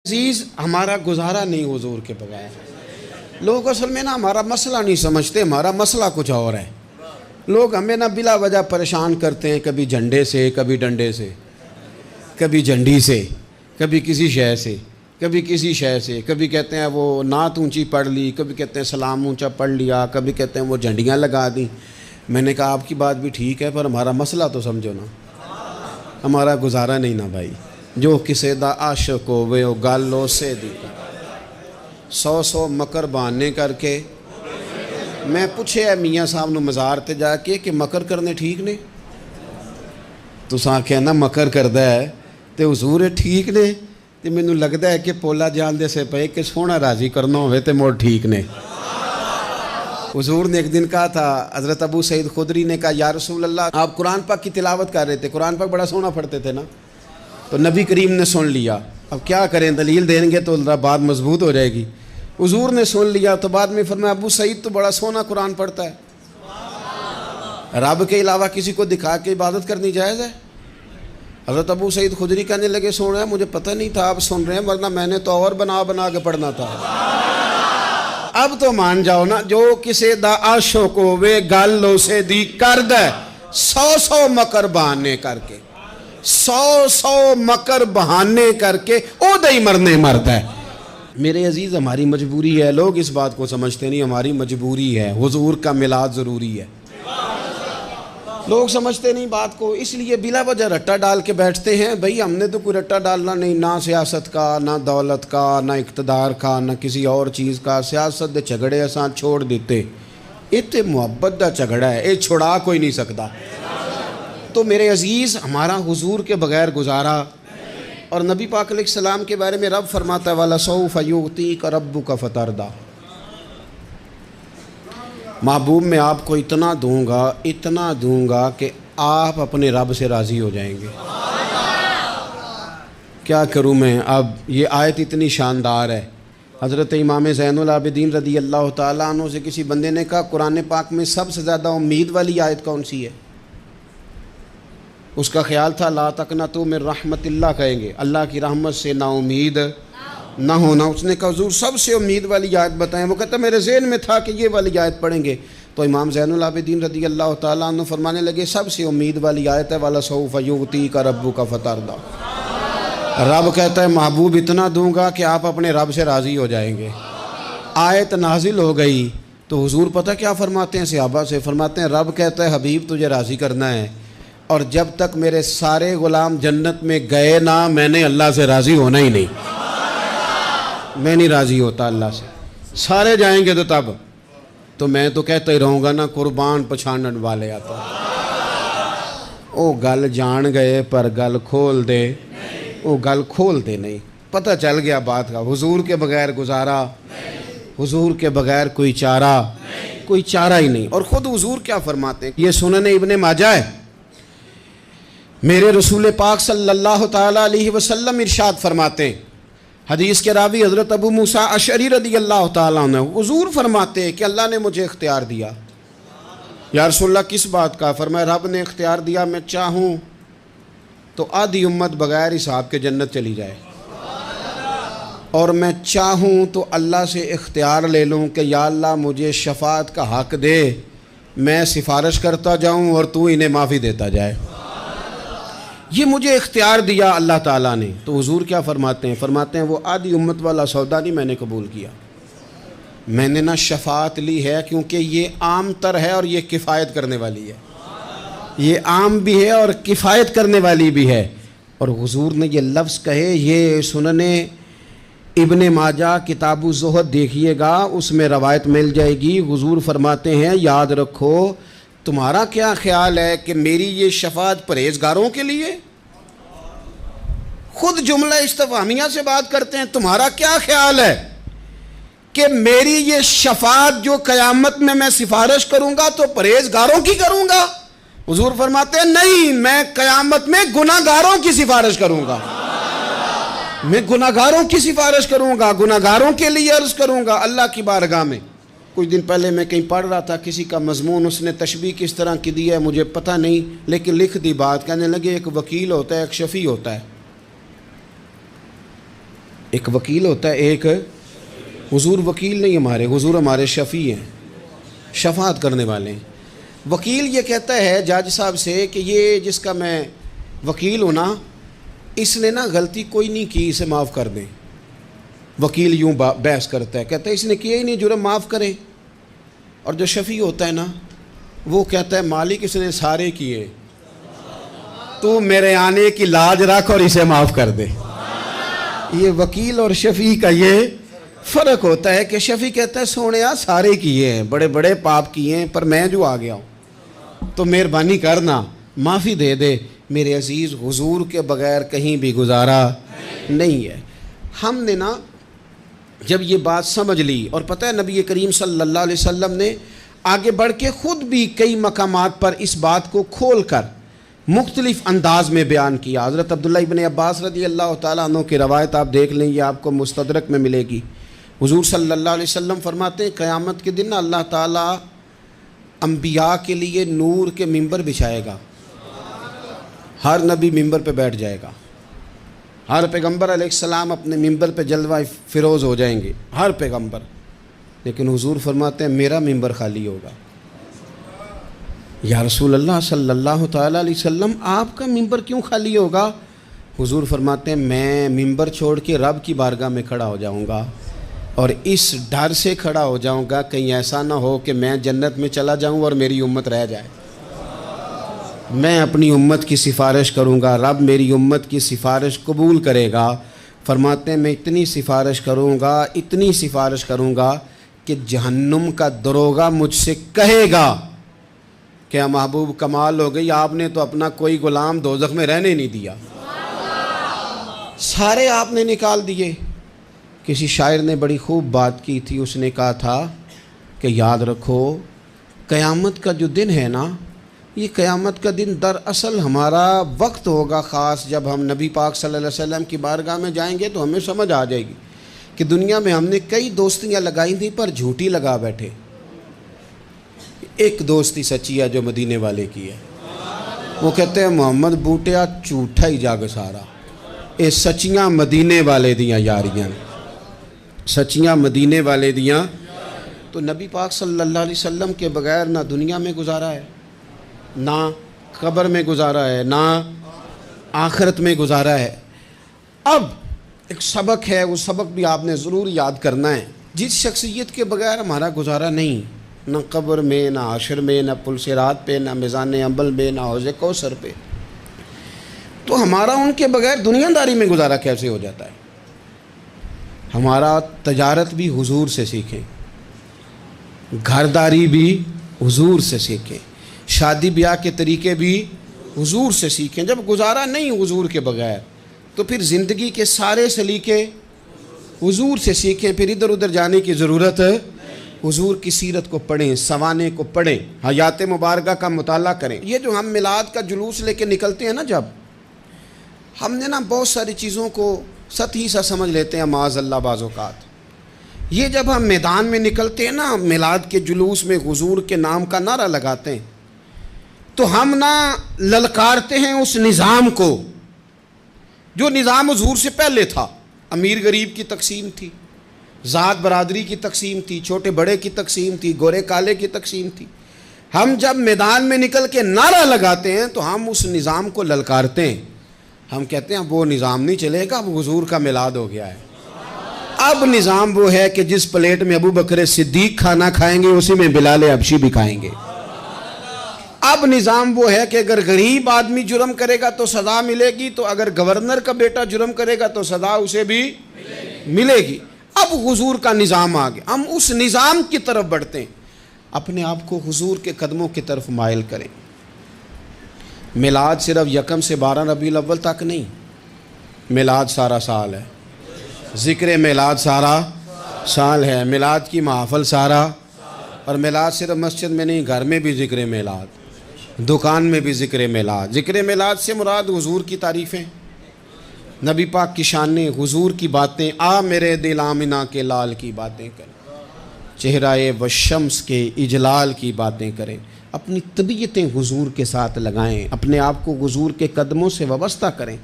عزیز ہمارا گزارا نہیں حضور کے بغیر. لوگ اصل میں نا ہمارا مسئلہ نہیں سمجھتے، ہمارا مسئلہ کچھ اور ہے. لوگ ہمیں نا بلا وجہ پریشان کرتے ہیں، کبھی جھنڈے سے، کبھی ڈنڈے سے، کبھی جھنڈی سے، کبھی کسی شے سے، کبھی کسی شے سے. کبھی کہتے ہیں وہ نعت اونچی پڑھ لی، کبھی کہتے ہیں سلام اونچا پڑھ لیا، کبھی کہتے ہیں وہ جھنڈیاں لگا دیں. میں نے کہا آپ کی بات بھی ٹھیک ہے، پر ہمارا مسئلہ تو سمجھو نا. ہمارا گزارا نہیں نا بھائی. جو کسے دا عاشق ہووے او گل اسے دی، 100 مکر بہانے کر کے. میں پوچھے میاں صاحب نو مزار تے جا کے کہ مکر کرنے ٹھیک نے؟ تساں آکھیا نا مکر کردا ہے تے حضور ٹھیک نے. تے مینوں لگدا ہے کہ پولا جان دے سے پئے کہ سونا راضی کرنا ہوئے تے موڑ ٹھیک نے. حضور نے ایک دن کہا تھا، حضرت ابو سعید خدری نے کہا یا رسول اللہ، آپ قرآن پاک کی تلاوت کر رہے تھے، قرآن پاک بڑا سونا پڑھتے تھے نا. تو نبی کریم نے سن لیا. اب کیا کریں، دلیل دیں گے تو بات مضبوط ہو جائے گی. حضور نے سن لیا تو بعد میں فرمایا ابو سعید تو بڑا سونا قرآن پڑھتا ہے. رب کے علاوہ کسی کو دکھا کے عبادت کرنی جائز ہے؟ حضرت ابو سعید خدری کہنے لگے سن رہے ہیں، مجھے پتہ نہیں تھا آپ سن رہے ہیں، ورنہ میں نے تو اور بنا کے پڑھنا تھا. اب تو مان جاؤ نا، جو کسے دا عاشق ہووے گل اسے دی کرد ہے، 100 مکر بہانے کر کے، 100 مکر بہانے کر کے او دہی مرنے مرد ہے. میرے عزیز ہماری مجبوری ہے، لوگ اس بات کو سمجھتے نہیں، ہماری مجبوری ہے. حضور کا میلاد ضروری ہے. لوگ سمجھتے نہیں بات کو، اس لیے بلا وجہ رٹا ڈال کے بیٹھتے ہیں. بھئی ہم نے تو کوئی رٹا ڈالنا نہیں، نہ سیاست کا، نہ دولت کا، نہ اقتدار کا، نہ کسی اور چیز کا. سیاست دے جھگڑے اساں چھوڑ دیتے، تے محبت دا جھگڑا ہے، یہ چھڑا کوئی نہیں سکتا. تو میرے عزیز ہمارا حضور کے بغیر گزارا. اور نبی پاک علیہ السلام کے بارے میں رب فرماتا ہے وَلَسَوْفَ يُعْطِيكَ رَبُّكَ فَتَرْضَىٰ. محبوب میں آپ کو اتنا دوں گا کہ آپ اپنے رب سے راضی ہو جائیں گے. کیا کروں میں اب، یہ آیت اتنی شاندار ہے. حضرت امام زین العابدین رضی اللہ تعالیٰ عنہ سے کسی بندے نے کہا قرآن پاک میں سب سے زیادہ امید والی آیت کون سی ہے؟ اس کا خیال تھا لا تقنطوا من رحمت اللہ کہیں گے، اللہ کی رحمت سے نا امید نہ ہونا. اس نے کہا حضور سب سے امید والی آیت بتائیں. وہ کہتا میرے ذہن میں تھا کہ یہ والی آیت پڑھیں گے. تو امام زین العابدین رضی اللہ تعالیٰ عنہ فرمانے لگے سب سے امید والی آیت ہے وَلَسَوْفَ يُعْطِيكَ رَبُّكَ فَتَرْضَىٰ. رب کہتا ہے محبوب اتنا دوں گا کہ آپ اپنے رب سے راضی ہو جائیں گے. آیت نازل ہو گئی تو حضور پتہ کیا فرماتے ہیں صحابہ سے؟ فرماتے ہیں رب کہتا ہے حبیب تجھے راضی کرنا ہے، اور جب تک میرے سارے غلام جنت میں گئے نہ میں نے اللہ سے راضی ہونا ہی نہیں. میں نہیں راضی ہوتا اللہ سے. سارے جائیں گے تو تب تو میں تو کہتا ہی رہوں گا نا قربان پچھانن والے آتا. او گل جان گئے پر گل کھول دے، او گل کھول دے نہیں. پتہ چل گیا بات کا. حضور کے بغیر گزارا، حضور کے بغیر کوئی چارہ ہی نہیں. اور خود حضور کیا فرماتے ہیں، یہ سنن ابن ماجہ ہے. میرے رسول پاک صلی اللہ تعالیٰ علیہ وسلم ارشاد فرماتے ہیں، حدیث کے راوی حضرت ابو موسیٰ اشعری رضی اللہ تعالیٰ عنہ، حضور فرماتے ہیں کہ اللہ نے مجھے اختیار دیا. یا رسول اللہ کس بات کا؟ فرمایا رب نے اختیار دیا میں چاہوں تو آدھی امت بغیر حساب کے جنت چلی جائے، اور میں چاہوں تو اللہ سے اختیار لے لوں کہ یا اللہ مجھے شفاعت کا حق دے، میں سفارش کرتا جاؤں اور تو انہیں معافی دیتا جائے. یہ مجھے اختیار دیا اللہ تعالیٰ نے. تو حضور کیا فرماتے ہیں؟ فرماتے ہیں وہ آدھی امت والا سودا نہیں میں نے قبول کیا. میں نے نہ شفاعت لی ہے کیونکہ یہ عام تر ہے اور یہ کفایت کرنے والی ہے. یہ عام بھی ہے اور کفایت کرنے والی بھی ہے. اور حضور نے یہ لفظ کہے، یہ سنن ابن ماجہ کتاب الزہد دیکھیے گا، اس میں روایت مل جائے گی. حضور فرماتے ہیں یاد رکھو تمہارا کیا خیال ہے کہ میری یہ شفاعت پرہیزگاروں کے لیے؟ خود جملہ استفہامیہ سے بات کرتے ہیں. تمہارا کیا خیال ہے کہ میری یہ شفاعت جو قیامت میں سفارش کروں گا تو پرہیزگاروں کی کروں گا؟ حضور فرماتے ہیں نہیں، میں قیامت میں گناہگاروں کی سفارش کروں گا. میں گناہگاروں کی سفارش کروں گا، گناہگاروں کے لیے عرض کروں گا اللہ کی بارگاہ میں. کچھ دن پہلے میں کہیں پڑھ رہا تھا کسی کا مضمون، اس نے تشبیہ کس طرح کی دی ہے مجھے پتہ نہیں، لیکن لکھ دی بات. کہنے لگے ایک وکیل ہوتا ہے، ایک شفیع ہوتا ہے. ایک وکیل ہوتا ہے، ایک حضور وکیل نہیں ہمارے، حضور ہمارے شفیع ہیں، شفاعت کرنے والے ہیں۔ وکیل یہ کہتا ہے جج صاحب سے کہ یہ جس کا میں وکیل ہوں نا، اس نے نا غلطی کوئی نہیں کی، اسے معاف کر دیں۔ وکیل یوں بحث کرتا ہے، کہتا ہے اس نے کیا ہی نہیں، جرم معاف کریں۔ اور جو شفیع ہوتا ہے نا، وہ کہتا ہے مالک اس نے سارے کیے، تو میرے آنے کی لاج رکھ اور اسے معاف کر دے۔ یہ وکیل اور شفیع کا یہ فرق ہوتا ہے کہ شفیع کہتا ہے سونیا سارے کیے ہیں، بڑے بڑے پاپ کیے ہیں، پر میں جو آ گیا ہوں تو مہربانی کرنا معافی دے دے۔ میرے عزیز، حضور کے بغیر کہیں بھی گزارا نہیں ہے۔ ہم نے نا جب یہ بات سمجھ لی، اور پتہ ہے نبی کریم صلی اللہ علیہ وسلم نے آگے بڑھ کے خود بھی کئی مقامات پر اس بات کو کھول کر مختلف انداز میں بیان کیا۔ حضرت عبداللہ ابن عباس رضی اللہ تعالیٰ عنہ کی روایت آپ دیکھ لیں، یہ آپ کو مستدرک میں ملے گی۔ حضور صلی اللہ علیہ وسلم فرماتے ہیں قیامت کے دن اللہ تعالیٰ انبیاء کے لیے نور کے ممبر بچھائے گا، ہر نبی ممبر پہ بیٹھ جائے گا، ہر پیغمبر علیہ السلام اپنے ممبر پہ جلوہ فروز ہو جائیں گے، ہر پیغمبر۔ لیکن حضور فرماتے ہیں میرا ممبر خالی ہوگا۔ یا رسول اللہ صلی اللہ تعالیٰ علیہ وسلم، آپ کا ممبر کیوں خالی ہوگا؟ حضور فرماتے ہیں میں ممبر چھوڑ کے رب کی بارگاہ میں کھڑا ہو جاؤں گا، اور اس ڈر سے کھڑا ہو جاؤں گا کہیں ایسا نہ ہو کہ میں جنت میں چلا جاؤں اور میری امت رہ جائے۔ میں اپنی امت کی سفارش کروں گا، رب میری امت کی سفارش قبول کرے گا۔ فرماتے ہیں میں اتنی سفارش کروں گا، اتنی سفارش کروں گا کہ جہنم کا دروغہ مجھ سے کہے گا کہ محبوب کمال ہو گئی، آپ نے تو اپنا کوئی غلام دوزخ میں رہنے نہیں دیا، سارے آپ نے نکال دیے۔ کسی شاعر نے بڑی خوب بات کی تھی، اس نے کہا تھا کہ یاد رکھو قیامت کا جو دن ہے نا، یہ قیامت کا دن دراصل ہمارا وقت ہوگا خاص، جب ہم نبی پاک صلی اللہ علیہ وسلم کی بارگاہ میں جائیں گے تو ہمیں سمجھ آ جائے گی کہ دنیا میں ہم نے کئی دوستیاں لگائی تھیں پر جھوٹی لگا بیٹھے، ایک دوستی سچی ہے جو مدینے والے کی ہے۔ وہ کہتے ہیں محمد بوٹیا جھوٹا ہی جاگ سارا، اے سچیاں مدینے والے دیاں یاریاں، سچیاں مدینے والے دیاں۔ تو نبی پاک صلی اللہ علیہ وسلم کے بغیر نہ دنیا میں گزارا ہے، نہ قبر میں گزارا ہے، نہ آخرت میں گزارا ہے۔ اب ایک سبق ہے، وہ سبق بھی آپ نے ضرور یاد کرنا ہے۔ جس شخصیت کے بغیر ہمارا گزارا نہیں، نہ قبر میں، نہ حشر میں، نہ پل صراط پہ، نہ میزان عمل میں، نہ حوض کوثر پہ، تو ہمارا ان کے بغیر دنیا داری میں گزارا کیسے ہو جاتا ہے؟ ہمارا تجارت بھی حضور سے سیکھیں، گھرداری بھی حضور سے سیکھیں، شادی بیاہ کے طریقے بھی حضور سے سیکھیں۔ جب گزارا نہیں حضور کے بغیر تو پھر زندگی کے سارے سلیقے حضور سے سیکھیں، پھر ادھر ادھر جانے کی ضرورت ہے۔ حضور کی سیرت کو پڑھیں، سوانے کو پڑھیں، حیات مبارکہ کا مطالعہ کریں۔ یہ جو ہم میلاد کا جلوس لے کے نکلتے ہیں نا، جب ہم نے نا بہت ساری چیزوں کو سطحی سا سمجھ لیتے ہیں معاذ اللہ بعض اوقات۔ یہ جب ہم میدان میں نکلتے ہیں نا، میلاد کے جلوس میں حضور کے نام کا نعرہ لگاتے ہیں، تو ہم نا للکارتے ہیں اس نظام کو جو نظام حضور سے پہلے تھا۔ امیر غریب کی تقسیم تھی، ذات برادری کی تقسیم تھی، چھوٹے بڑے کی تقسیم تھی، گورے کالے کی تقسیم تھی۔ ہم جب میدان میں نکل کے نعرہ لگاتے ہیں تو ہم اس نظام کو للکارتے ہیں، ہم کہتے ہیں وہ نظام نہیں چلے گا، اب حضور کا میلاد ہو گیا ہے۔ اب نظام وہ ہے کہ جس پلیٹ میں ابو بکر صدیق کھانا کھائیں گے اسی میں بلال حبشی بھی کھائیں گے۔ اب نظام وہ ہے کہ اگر غریب آدمی جرم کرے گا تو سزا ملے گی، تو اگر گورنر کا بیٹا جرم کرے گا تو سزا اسے بھی ملے گی۔ اب حضور کا نظام آ گیا، ہم اس نظام کی طرف بڑھتے ہیں۔ اپنے آپ کو حضور کے قدموں کی طرف مائل کریں۔ میلاد صرف 1 سے 12 ربیع الاول تک نہیں، میلاد سارا سال ہے، ذکر میلاد سارا سال ہے، میلاد کی محافل سارا، اور میلاد صرف مسجد میں نہیں، گھر میں بھی ذکر میلاد، دکان میں بھی ذکر میلاد۔ ذکر میلاد سے مراد حضور کی تعریفیں، نبی پاک کی شانیں، حضور کی باتیں، آ میرے دل آمنہ کے لال کی باتیں کریں، چہرہ والشمس کے اجلال کی باتیں کریں، اپنی طبیعتیں حضور کے ساتھ لگائیں، اپنے آپ کو حضور کے قدموں سے وابستہ کریں۔